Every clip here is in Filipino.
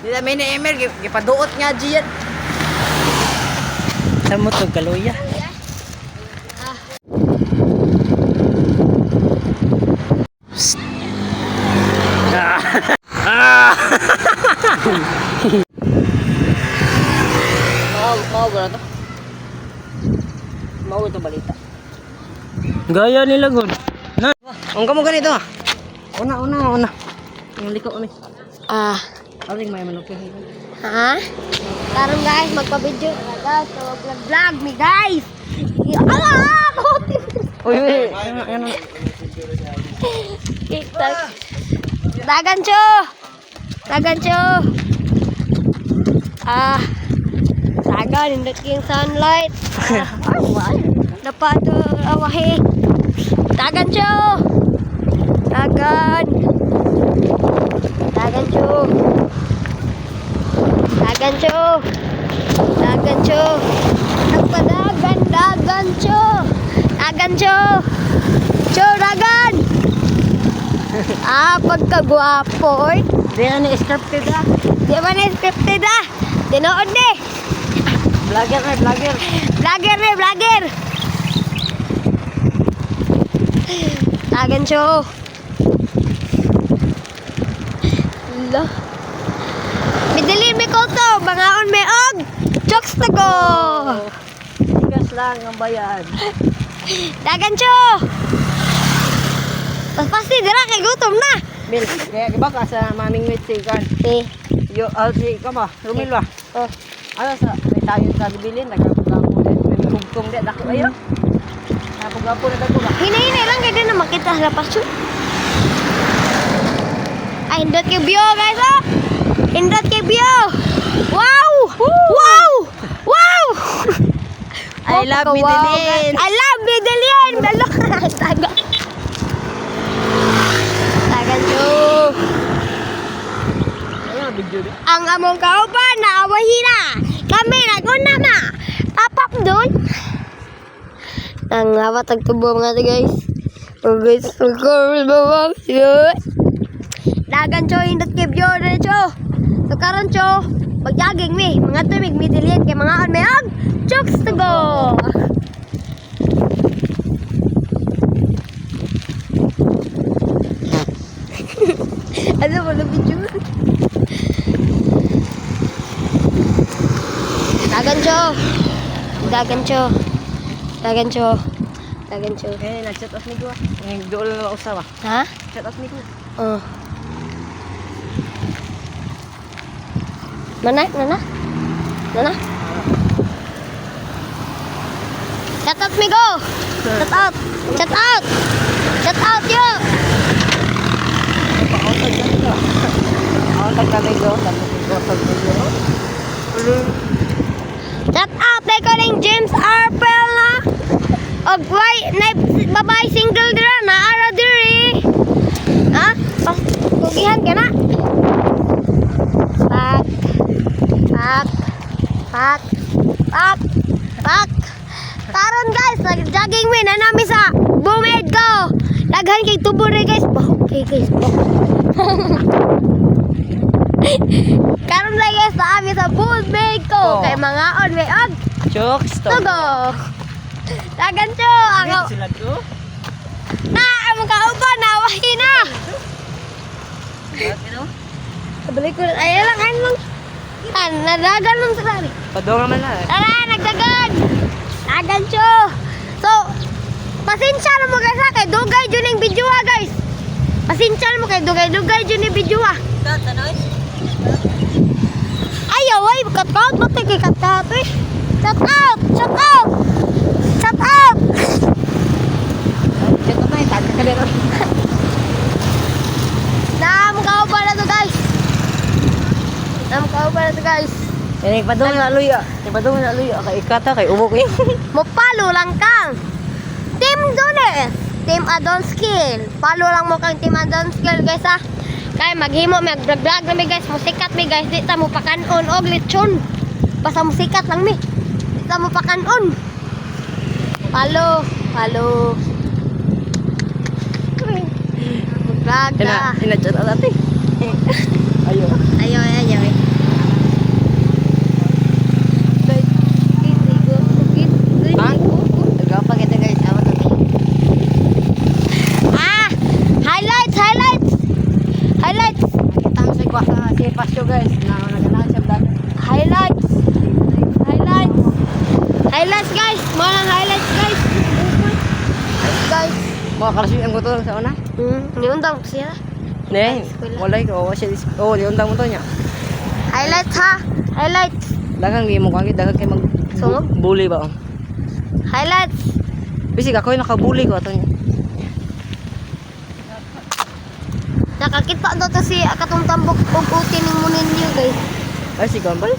Di namin ni Emer, gipaduot nga diyan. Sa mo to kaluya. Mau ba to? Mau ito balita. Gaya nila gud. Na. Ang kamo ganito ah. Una. Yung liko kami. Aling may manupin. Ha? Karon guys, magpa-video. Guys, vlog me guys. Uy. TikTok. Dagan cho. Dagan hindi yung sunlight. Dapat awahi. Dagan cho. Dagan cho. Dagan cho. Dagan. Pagkagwapo oy. Di na ni scripted ah. Di ba na scripted ah? Tinood ni. Vlogger. Vlogger. Dagan cho. Lo. Midali mi ko to, bangaon mi og jokes to go. Tigas lang ang bayan. Dagan cho. Tas pasti dira kay gutom na. Mil, kaya iba ka sa maming metsikan. Yo, si kama, Rumil ba? Oh. Ano sa may tayo sa bibilin, nagagapo din. May tugtong din, dako kayo. Napagapo na dako ba? Hinay lang kay din na makita sa pasyon. Ay, hindot kay Bio guys oh. Hindot kay Bio. Wow! I love Medellin. I love Medellin. Dalo ka. Tagan yo. Ayun, video din. Ang among kauban na awahina. Kami naguna na. Tapap doon. Ang awat agtubo mga to guys. Guys, bawang yun. Dagan cho hindot kay Bio na cho. So karon cho, magjaging mi, mga tumig Medellin kay mga may ang jokes to go. Ano ba na video? Dagan cho. Eh, nag-chat off ni ko ah. Ngayon doon lang ako usawa. Ha? Chat off ni ko. Oh. Nana? Shout out Migo! Shout out yo! Ako kami go. Shout out kay ko ning James Arpel na. Og why na babae single dira na ara diri. Ha? Kugihan ka na. Pak. Karon guys, nag-jogging mi na nami sa bumid ko. Daghan kay tubo re guys. Okay guys. Karon na guys, naami sa bumid ko. Kay mga on may og Jokes to. tugo. Dagan cho ako. Sila to. Na among kauban na wahi na. Balik ko ay lang. Nadagan lang sa lari. Padong naman na. Tara, nagdagan. Dagan cho. So, pasensya na mo guys ha, kay dugay dyan yung video ha guys. Pasensya na mo kay dugay dyan yung video ha. Ayaw ay, cut-out. Ba't kay cut-out eh? Shout out. Chat off na eh. Tagka ka din. Namukauban na to guys. Yan, ipadong na luya. Kay ikata, kay ubok eh. Mapalo lang kang Team Dones, Team Adon Skill. Palo lang mo kang Team Adon Skill guys ha. Kaya maghimo, mag-vlog na mi guys. Musikat mi guys. Di ta mo pakanon og lechon. Basta musikat lang mi. Di ta mo pakanon. Palo. Vlog na. Hinadyan na natin. Ayo. Ayo. Ha? Nagapa kita guys. Awat natin. Ah! Highlights! Kita ang sa kwa si Pasyo guys. Na naganahan siya dagat. Highlights, guys! Mga highlights, guys! Guys! Mga karasi ang gusto sa una. Niundang ko siya. Ne, wala ko siya. Oh, di undang mo to niya. Highlights, ha? Highlights! Dagang gi mo kagi dagang kay mag Sungog? bully ba? Highlights! Bisig ako yung nakabully ko ato niya. Nakakita daw to si akatong tambok ug uti ning munin niyo, guys. Ay si Gambal.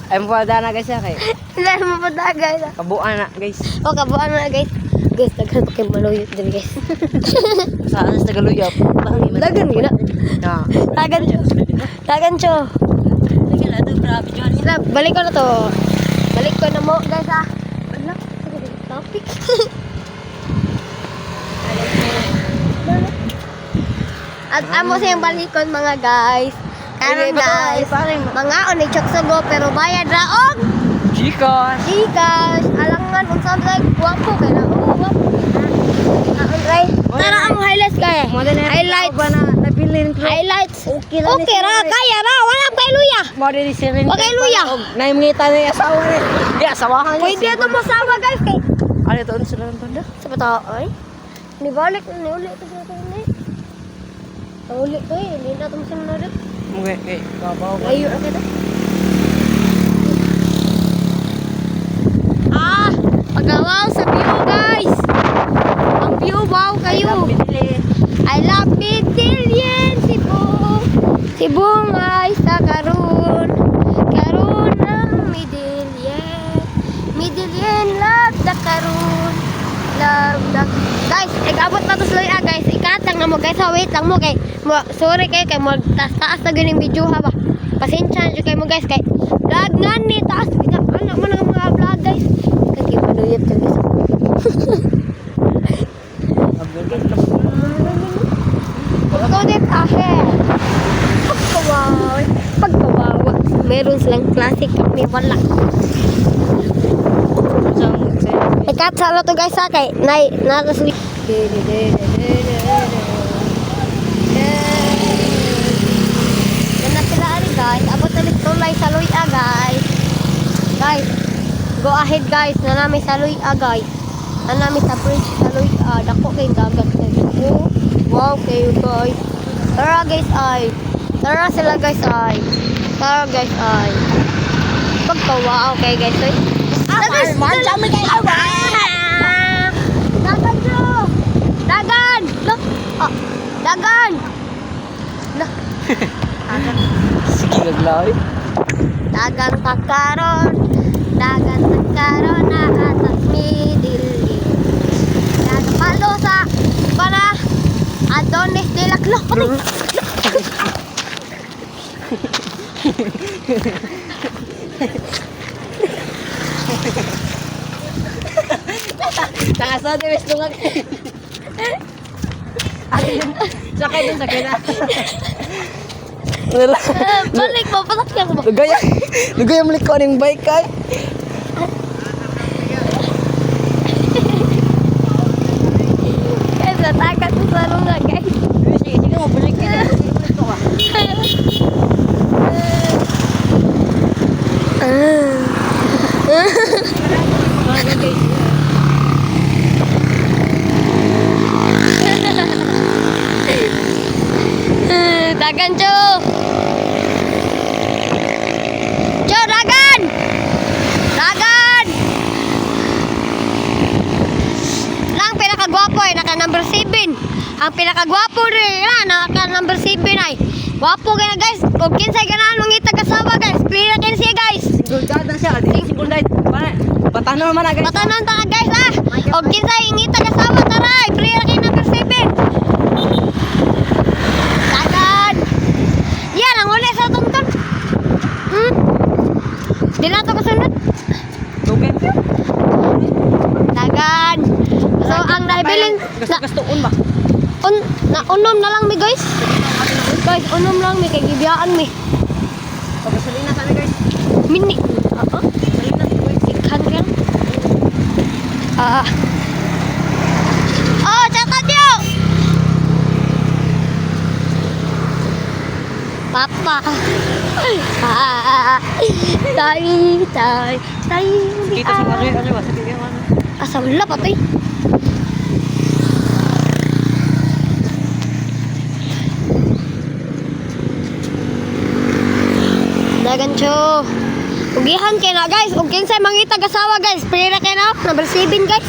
Ay mo pa na guys siya kay. Wala mo pa da, guys. Kabuan na guys. O, kabuan na, guys. Guys, daghan pa kayo maluyot din, guys. Saan sa Tagaluyap? Dagan, gina. Na. Dagan, cho. Sige la to grabe John. Sila, balik ko na to. Balik ko na mo, guys, ha. Ano? Topic. At amo siyang balikon, mga guys. Karon, guys. Mga onichok sugo, pero bayad raong. Chicos. Chicas, alangan unsa like guwapo kay na. Oh, guwapo. Tara, tara ang highlights kay. Highlights. ba na nabilin ko. Highlights. Okay ra, kaya ra. Wala kay luya. Mo din si Ren. Okay, luya. Naimngita na yung asawa ni. Di asawahan niya. Pwede ito mo sawa, guys, kay. Ano to sila ng tanda? Sa bata ay. Ni balik ni uli to sa ni. Uli ko eh, hindi na tum sinunod. Okay, okay. Babaw. Layo ra kita. Ah, pagawaw sa view, guys. Ang view, wow kayo. I love Medellin, Cebu. Cebu ay sa karon. Karon ang Medellin. Medellin, love the karon. Love the... Guys, ikabot na to sa luya, guys. Ikatang na mo, guys. Ha, wait lang mo, kay... Sorry kayo, kay mo taas-taas na ganing video, ha ba? Pasensya nyo kayo mo, guys, kay... Vlog nga ni, taas. Anak mo na mga vlog, guys. Kaya panuyap ka, guys. Ikaw din, ahe. Pagkawawa. Meron silang classic, kami wala. Ikat sa to, guys, ha, kay... Natas... Yan na sila, guys. Abot na tulay sa luya, guys. Guys, go ahead, guys. Na namin sa luya, guys. Na namin sa bridge sa luya. Dako kayong dagat, guys. Oh, wow, kayo, guys. Tara, guys, ay. Tara sila, guys, ay. Tara, guys, ay. Pagkawa, okay, guys. Dagan! Dagan, bro! Dagan! Look! Oh, dagan! Look! Sige naglawi. Dagan takaron na atas midili. Nagpalo sa para Adonis de la Clo. Tangasa de wes dungag. Sakay dun sakay na. Balik mo, pasakyan mo. Lugaya mo liko ning bike kay. Guys, natakat mo sa lunga, guys. Sige mo balik ka. Dagan, Cho! Cho, dagan! Dagan! Lang pinakagwapo ay naka number 7. Ang pinakagwapo rin naka number 7 ay. Gwapo ka na, guys. Huwag kinsay ganahan mangita kasawa, guys. Clear na kinsiya, guys. Gulgad na siya. Sigul night. Patano naman na guys. Patanon ta, guys, ah. Huwag kinsay ingita kasawa, taray. Clear na kayo number 7. Dagan! Yan, ang uli sa tungtong. Di na ito kasunod. Tugan. Dagan. So, ang naibilin... Gusto-gustoon ba? Na unom na lang mi guys. Guys, unom lang mi kay gibiyaan mi. Pagkasalina kami guys. Mini. Salina si boy. Ikan kan. Oh, catat yuk. Papa. Tai. Kita sa mga ano ba? Sa bigyan ano. Asa wala patay. Dagan cho. Ugihan kay na guys. Ug kinsay mangita gasawa guys. Prayer kay na number 7 guys.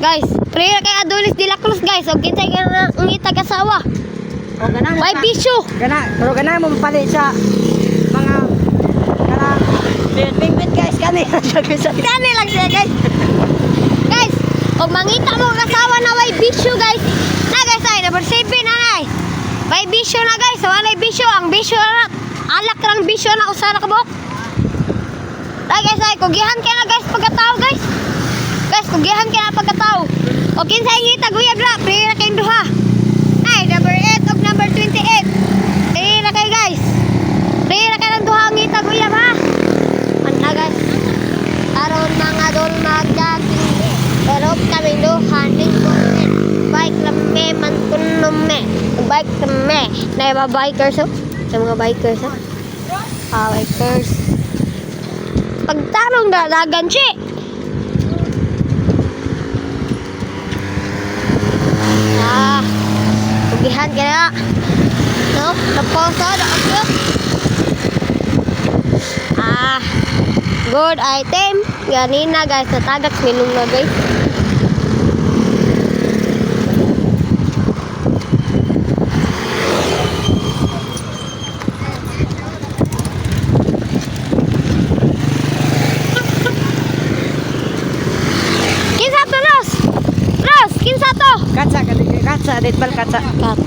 Guys, prayer kay Adonis de la Cruz guys. Ug kinsay kay na mangita gasawa. O gana mo. Why bisyo? Pero gana mo pali sa mga kana bit guys kani. Kani lang siya guys. Guys, ug mangita mo gasawa na why bisyo guys. Na guys ay number 7 na nay. Why bisyo na guys. Wala bisyo ang bisyo na. Alak lang bisyo na usara ka buok. Ay guys ay kugihan kay na guys pagkatao guys. Guys kugihan kay na pagkatao. O kinsay ngita guyab ra prayer kay duha. Ay number 8 ug number 28. Prayer kay guys. Prayer kay nang duha ngita guyab ha. Anda guys. Aron mga dol magdating. Pero kami duha ning bike lame man kunume. Bike lame. Na ba bikers oh? Sa mga bikers ha? Bikers. Pagtarong dadagan siya. Pugihan ka na. No? Napausa. Good item. Ganina guys. Natagak minung na guys. Kaca, ditbal kaca. Kat.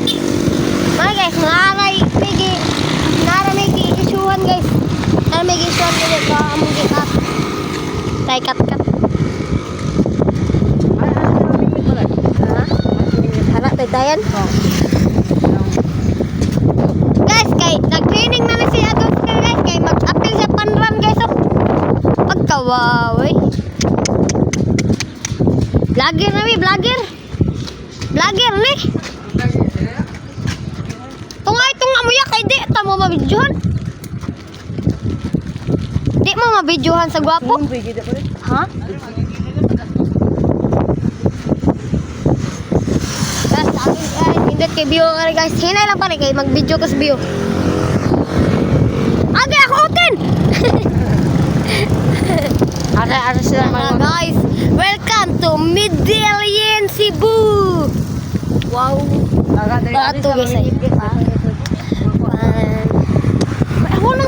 Mga guys, naray migi isuhan guys. Naray migi isuhan guys pa among gikat. Tay kat. Hara tay tayan. Guys, kay nag-training na si Ados guys, kay mag-appeal sa panran guys. Pagkawaw. Vlogger na vlogger. Vlogger ni. Tunga mo ya kay di ta mo mabidyohan. Di mo mabidyohan sa gwapo? Ha? Guys, indot kay bio guys. Hinay lang pare kay mag-video ko sa bio. Age ako oten. Ara sila mga Guys, welcome to Medellin, Cebu. Wow. Bato guys ay.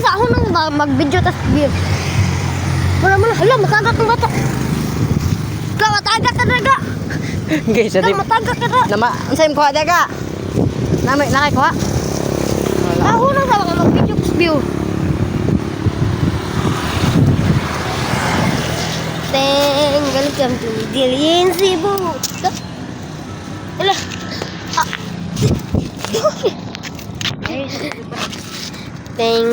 Ako nang mag-video tas beer. Wala. Hala, matagak ng bato. Ikaw, matagak ka daga. guys, Ikaw, matagak ka daga. nama unsay mo kuha daga? Nakay kuha. Ako nang sa mga mag-video tas beer. Welcome to Medellin, Cebu. Hala. Ding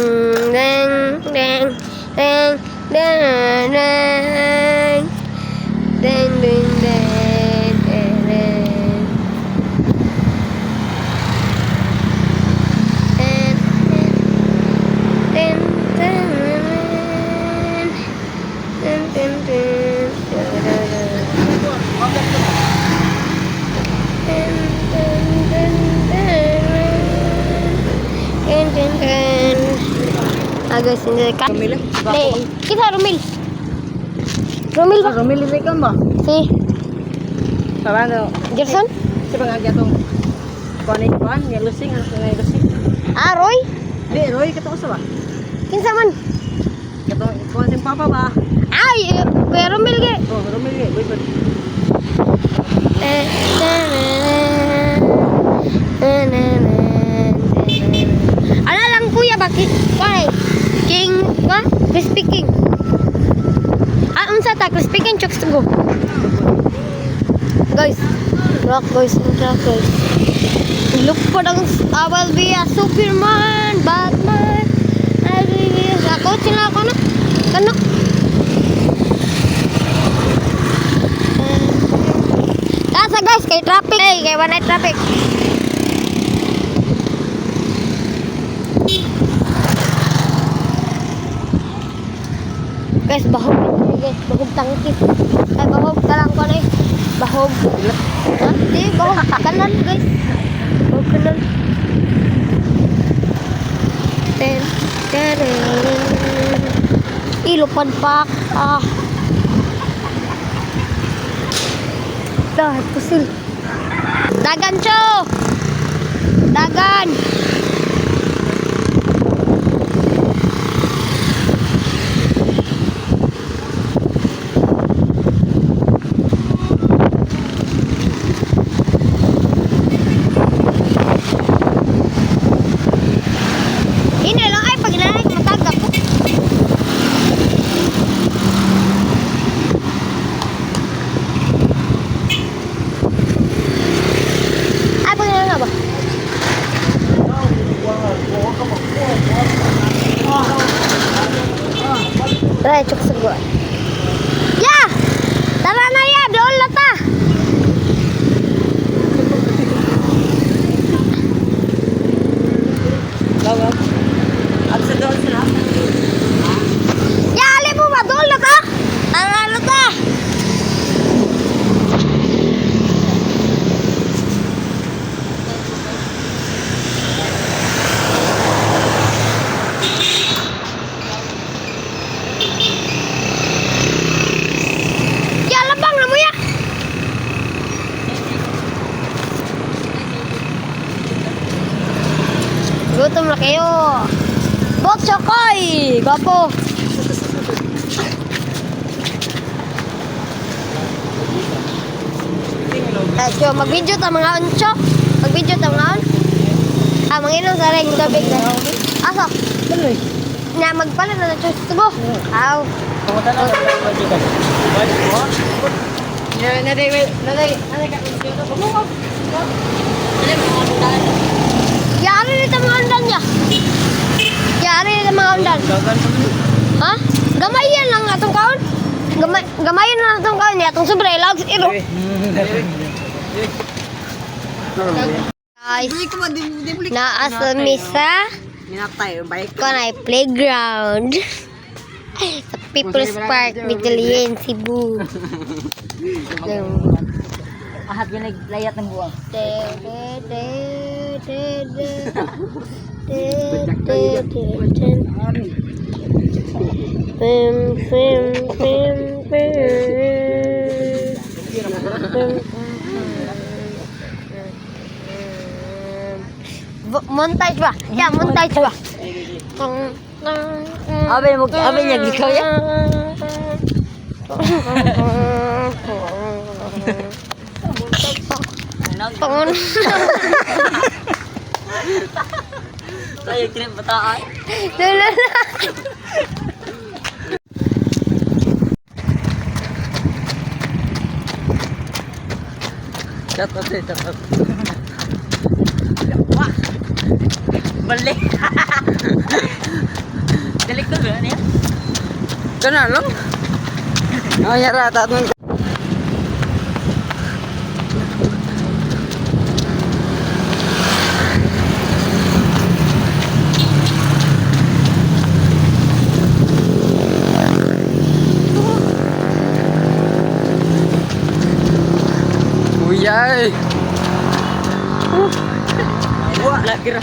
ding ding ding ding ding ding ding ding ding. Guys, hindi ka. Rumil. Dai, kita Rumil. Rumil ba? Rumil ni ka ba? Si Sarano. Gerson? Sa mga gatong kuan, yellow sing, ano nga yellow sing. Ah, Roy? Di, Roy katong usa ba? Kinsa man? Katong kuan sing papa ba? Ay, Rumil ge. Oh, Rumil ge, boy. Ala lang kuya bakit? Why? King, what? Crispy King. Unsa ta crispy King chokes to go. guys. Rock guys, guys. Look for the I will be a Superman, Batman. I will be a coach na ako na. Kano? Kasa guys, kay traffic. Hey, kay one night traffic. Guys, bahog guys, bahog tangkis. Ay, bahog kalang ko na eh. Bahog. Ha? Di, bahog kanan guys. Bahog kanan. Ten. Ilupad pak. Dah, pusil. Dagan, cho. Dagan. Ini lang ay pag nanay ko matagap ko. Ay pag nanay ba? Tara, chok sa gawin. Ya! Tara na ya! Doon lata! Lawag. At sa doon sila. Ya, alin mo ba? Doon lata! Tara lata! Ya, labang na mo ya! Gutom na kayo. Bot chokoy! Gapo! Tayo, mag-video ta mga uncho. Mag-video ta mga un. Manginom sa ring tubig na. Aso? Tuloy. Na magpala na na tubo. Aw. Pumunta na sa majikan. Yari nito mga undan niya. Yari nito mga undan. Dagan sa mga. Ha? Gamayan lang atong kaon. Gamayan lang atong kaon niya. Atong sobre, lags ilo. Guys, naas sa misa. Minatay, bike. Ko na playground. Sa People's Park, Midalien, Cebu. Ahat yun naglayat ng buwang. Montage ba? Yeah, montage ba? Abe niya gikaw ya. Tayo trip bataan. Shut up. Wah. Balik. Balik ko ba niya? Kana lang. Nyara ta nun. Uyay. Wah, lagi ra.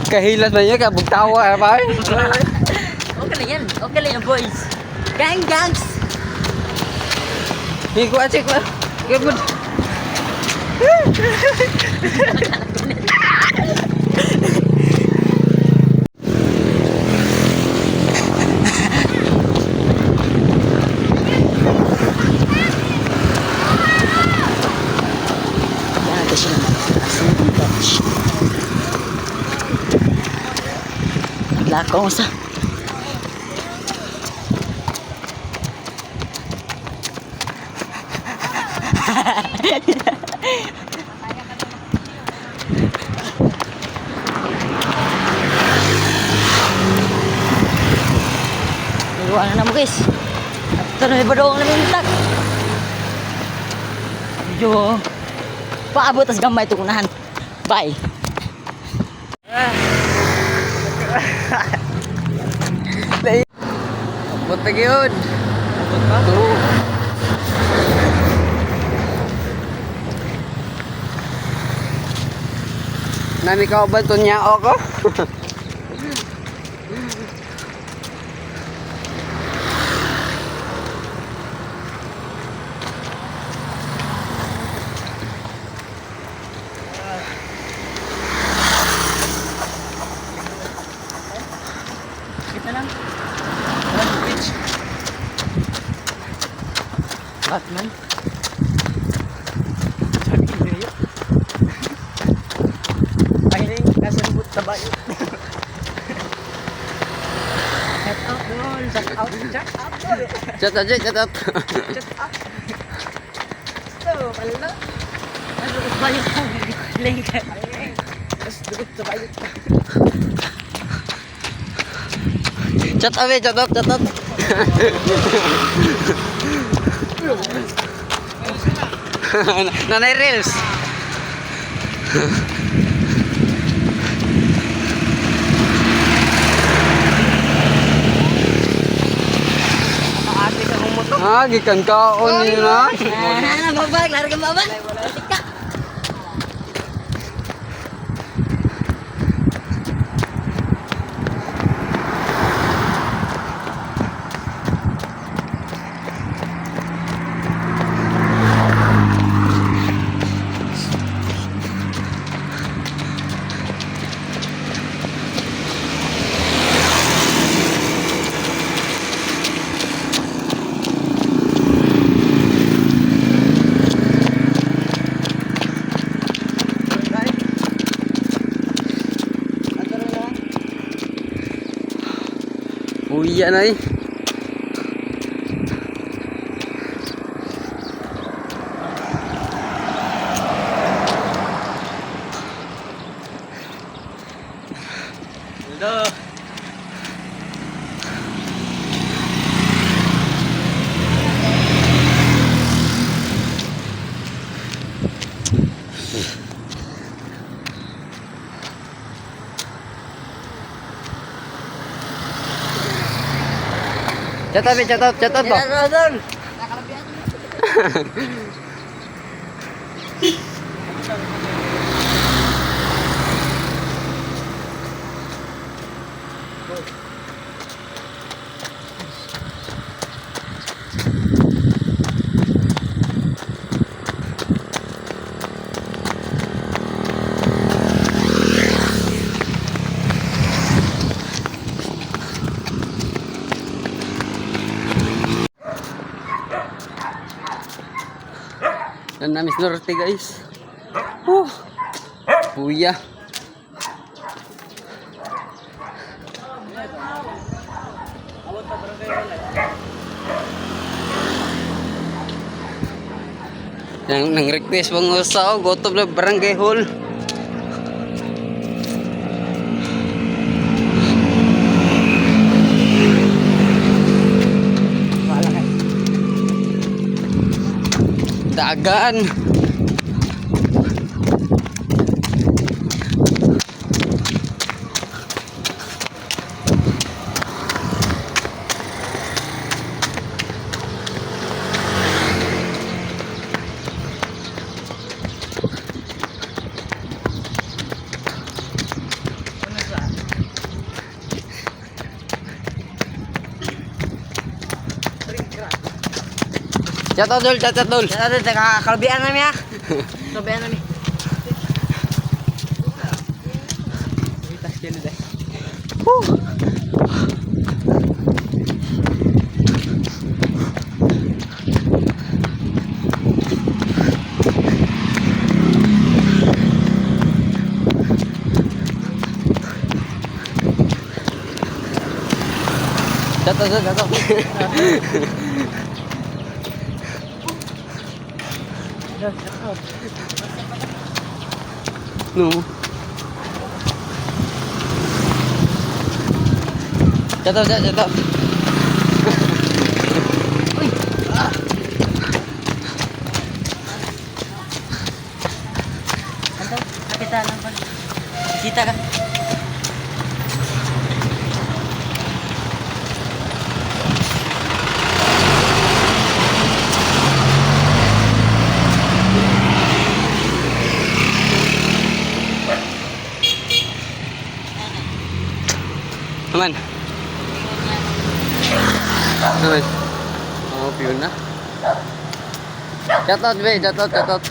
Kahilas ba niya ka bugtawa ba? Okay lang yan boys. Gangs. Higo asik ba? Gabud. Lakong sa Iwan na mo guys. Ito na may badong na mintak. Medyo paabot as gamay ito kunahan. Bye. Abot lagi yun. Abot pa? Oo. Nami ka ba ito niya ako? Kita lang. Batman. Pahiling, nasa lubot sa bayo. Shout out doon. Shout out. Shout out doon. Chat aja, chat out. Shout out. So, pala. Nasa lubot sa bayo. Lingkad. Nasa lubot sa bayo. Chat awe, chat out, chat out. Nanay Reels. Makaati ka mong motor. Ah, gikan kaon yun na. Babag, lari ka babag. Tika. Uya na eh. Hello. Chat out, chat out, chat out ba? Doon. Yan na Miss Norte guys. Uya. Yang nang request bang usaw gotob na barangay hall. Dagan. Chat dul, chat dul. Ada teka kelebihan nami ya. Kelebihan nami. Kita sekali deh. Chat. Ada No. Jatuh, jatuh. Ano? Nakita lang ba? Bisita ka. Aman. Aman. Oh, piyun na. Jatuh, be, jatuh, jatuh.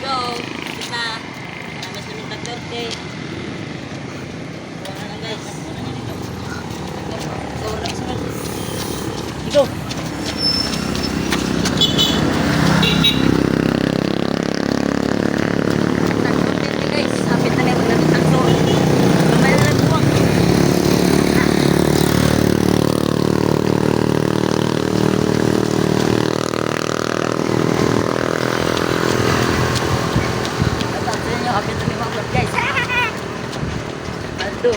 Go! Kita! Namas namin tag-30. Buwan na lang guys. Go, relax naman. Go! Tag-30 guys. Hapit na lang namin tag-30. Kamay na lang buwang. Hapit na lang mga guys. Aldo.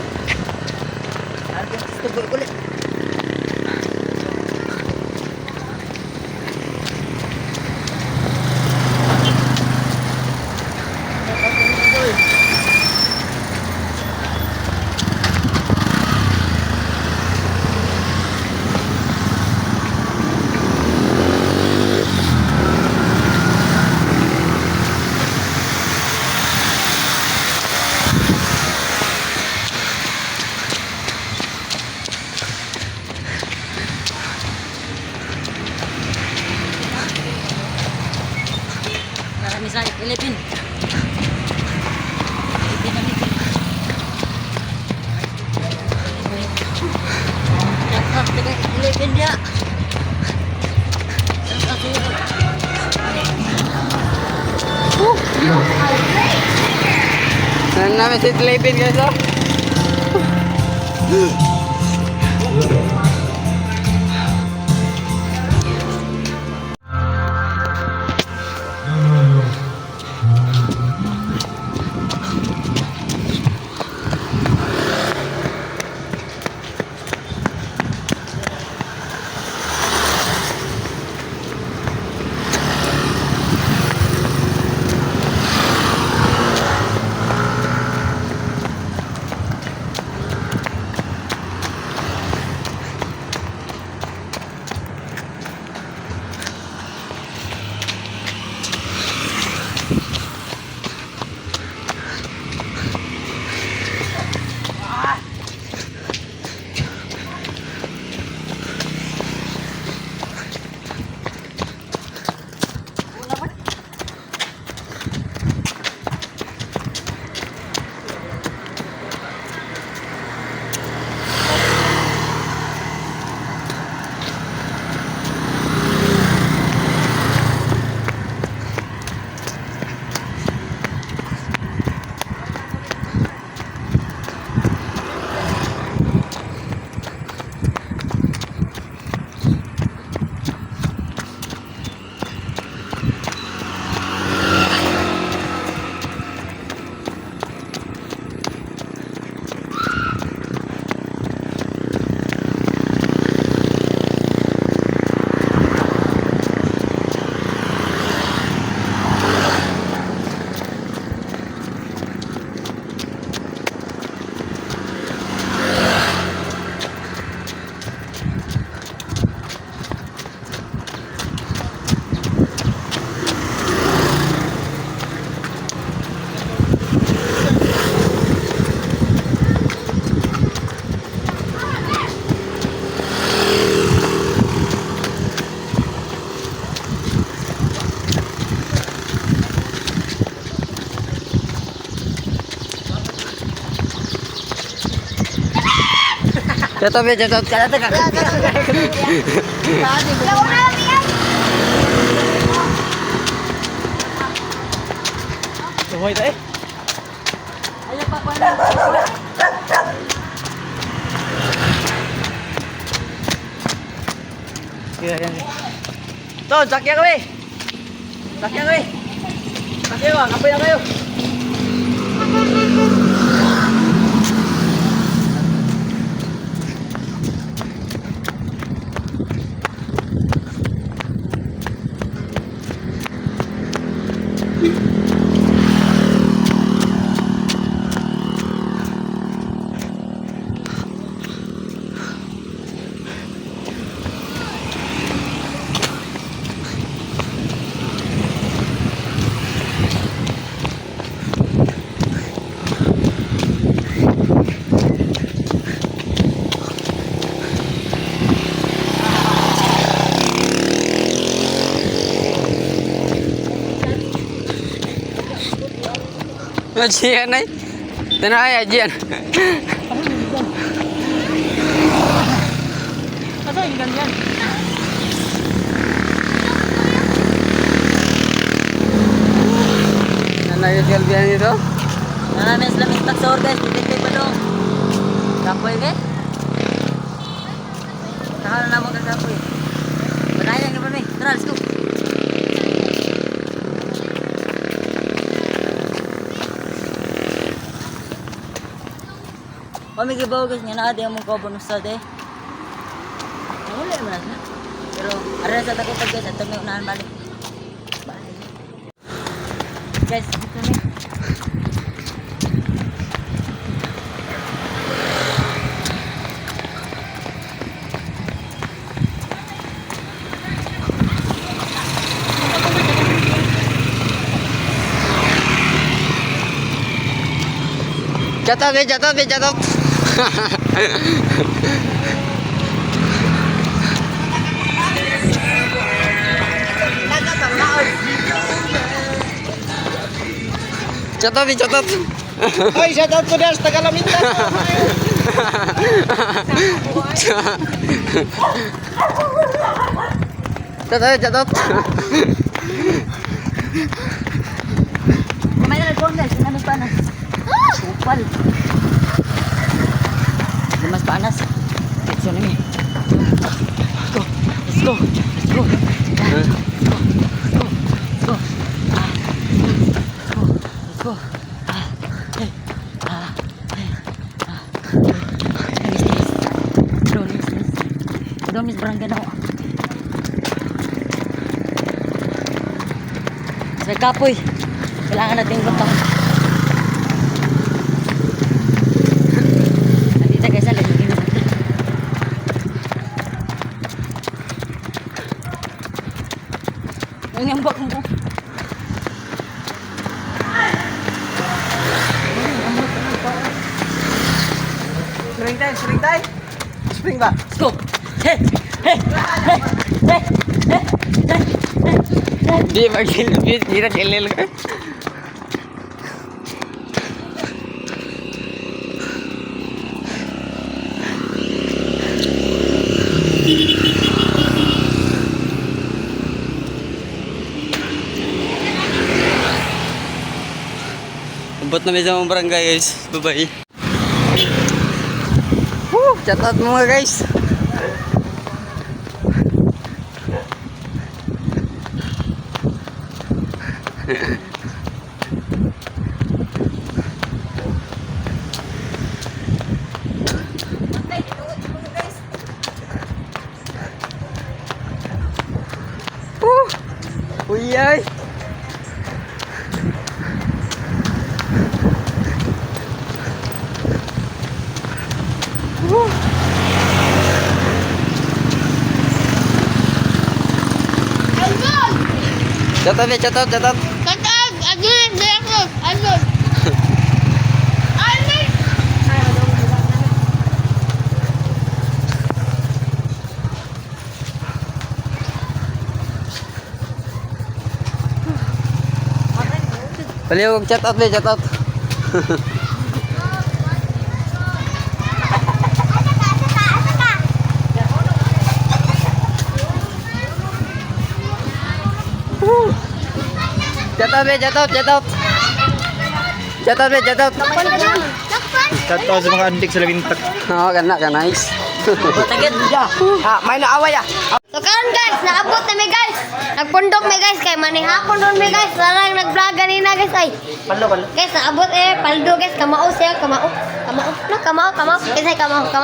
Aldo, gusto ko ulit. Kami sa Philippine. Philippine kami. Dapat dengan Philippine dia. Namin si Tlipin guys, oh. Shout out, shout out. Kaya taga. Tuhoy tayo. Ayaw pa pa na. Yan. Ton, sakya kami. Sakya kami. Sakya ko, kapay na kayo. Ajian ay. Tanah ay ajian. Asa yung ganyan? Tanah ay kalbihan itu. Marami sila mistak sa guys. Titik pa dong. Kapoy ke? Tahan na mo ka kapoy. Banayang na pa may. Tara, let's go. Kami gibaw guys nga naa di among ko bonus sa de. Wala man na. Pero ara sa takot guys ato may unahan balik. Balik. Guys, kami. Jatuh. Jatuh. Hoy, shout out ko dyan sa Tagalamintan. Jatuh. Kamay na nagkuhan guys, ano panas? Upal. Mas panas. Let's go namin. Let's go. Domis barangay na ako. Sa kapoy. Kailangan natin batang. Nandito guys, lagi gini. Ang yambak mo. Spring time. Spring ba? Let's go. Hey. Di magilbit, di na kilil ka. Abot na sa mga barangay guys. Bye-bye. Shout out mga guys. Uyay. Catat. Kakak, agad, agad. Baliw, chat out. Shout out, be, shout out, shout out. Shout out, be, shout out. Shout out sa mga antik sa Labintak. Oo, ka nice. Tagit. May naaway ah. So karon guys, naabot na mi guys. Nagpundok mi guys kay manihapon doon mi guys. Sarang nag-vlog ganina guys ay. Palo. Guys, naabot paldo guys, kamao siya, kamao. Kamao. Kasi kamao.